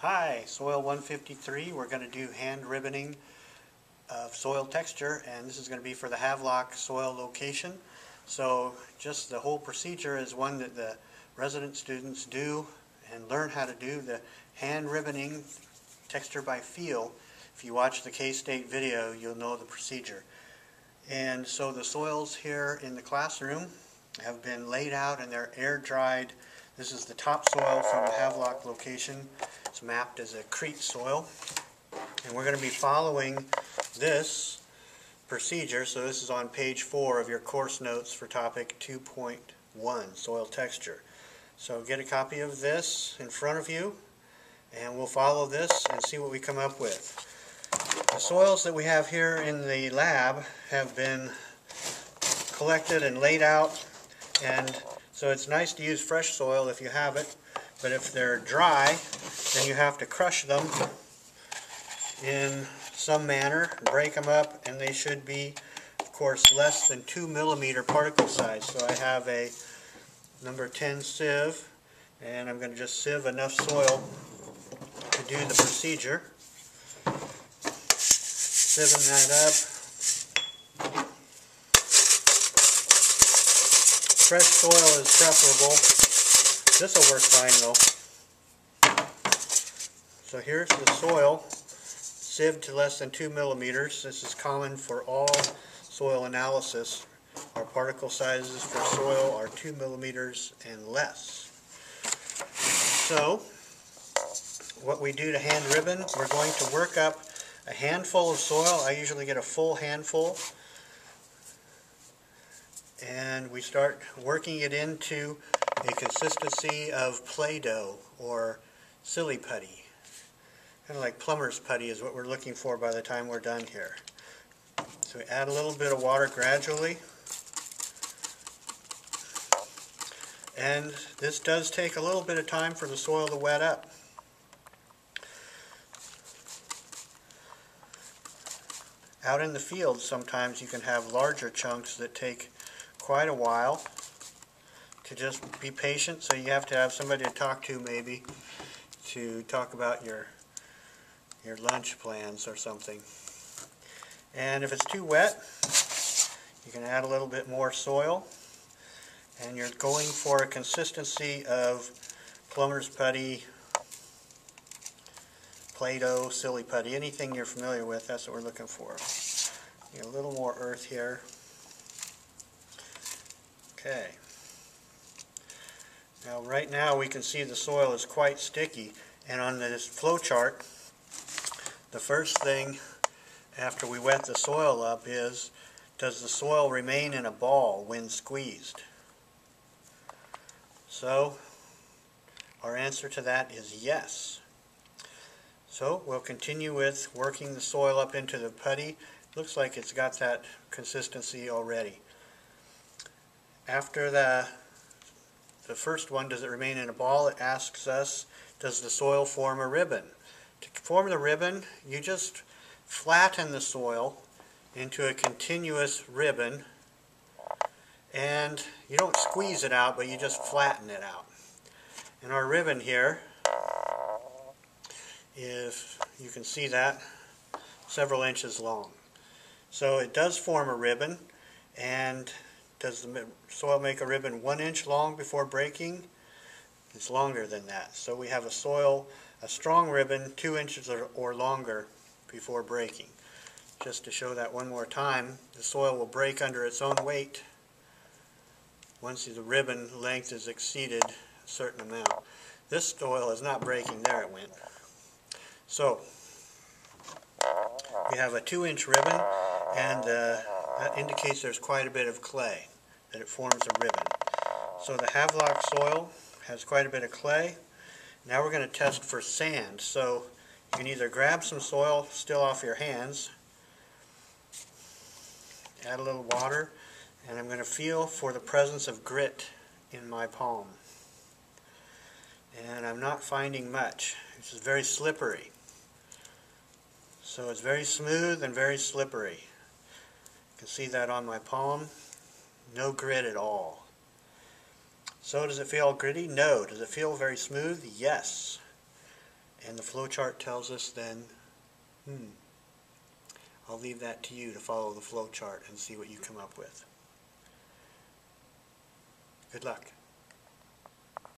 Hi, Soil 153. We're going to do hand ribboning of soil texture, and this is going to be for the Havelock soil location. So just the whole procedure is one that the resident students do and learn how to do, the hand ribboning texture by feel. If you watch the K-State video, you'll know the procedure. And so the soils here in the classroom have been laid out and they're air dried. This is the topsoil from the Havelock location. It's mapped as a Crete soil. And we're going to be following this procedure. So this is on page 4 of your course notes for topic 2.1, soil texture. So get a copy of this in front of you and we'll follow this and see what we come up with. The soils that we have here in the lab have been collected and laid out, and so it's nice to use fresh soil if you have it, but if they're dry, then you have to crush them in some manner, break them up, and they should be, of course, less than 2 millimeter particle size. So I have a number 10 sieve, and I'm going to just sieve enough soil to do the procedure. Sieving that up. Fresh soil is preferable. This will work fine though. So here's the soil, sieved to less than 2 millimeters. This is common for all soil analysis. Our particle sizes for soil are 2 millimeters and less. So what we do to hand ribbon, we're going to work up a handful of soil. I usually get a full handful, and we start working it into a consistency of Play-Doh or silly putty. Kind of like plumber's putty is what we're looking for by the time we're done here. So we add a little bit of water gradually, and this does take a little bit of time for the soil to wet up. Out in the field, sometimes you can have larger chunks that take quite a while to just be patient, so you have to have somebody to talk to maybe to talk about your lunch plans or something. And if it's too wet, you can add a little bit more soil, and you're going for a consistency of plumber's putty, Play-Doh, silly putty, anything you're familiar with, that's what we're looking for. Get a little more earth here. Okay. Now right now we can see the soil is quite sticky, and on this flow chart, the first thing after we wet the soil up is, does the soil remain in a ball when squeezed? So our answer to that is yes. So we'll continue with working the soil up into the putty. Looks like it's got that consistency already. After the first one, does it remain in a ball? It asks us, does the soil form a ribbon? To form the ribbon, you just flatten the soil into a continuous ribbon, and you don't squeeze it out, but you just flatten it out. And our ribbon here, if you can see that, several inches long. So it does form a ribbon. And does the soil make a ribbon 1 inch long before breaking? It's longer than that. So we have a strong ribbon 2 inches or longer before breaking. Just to show that one more time, the soil will break under its own weight once the ribbon length is exceeded a certain amount. This soil is not breaking. There it went. So we have a 2-inch ribbon, and that indicates there's quite a bit of clay, that it forms a ribbon. So the Havelock soil has quite a bit of clay. Now we're going to test for sand. So you can either grab some soil still off your hands, add a little water, and I'm going to feel for the presence of grit in my palm. And I'm not finding much. This is very slippery. So it's very smooth and very slippery. You can see that on my palm. No grit at all. So does it feel gritty? No. Does it feel very smooth? Yes. And and the flow chart tells us, then I'll leave that to you to follow the flow chart and see what you come up with. Good luck.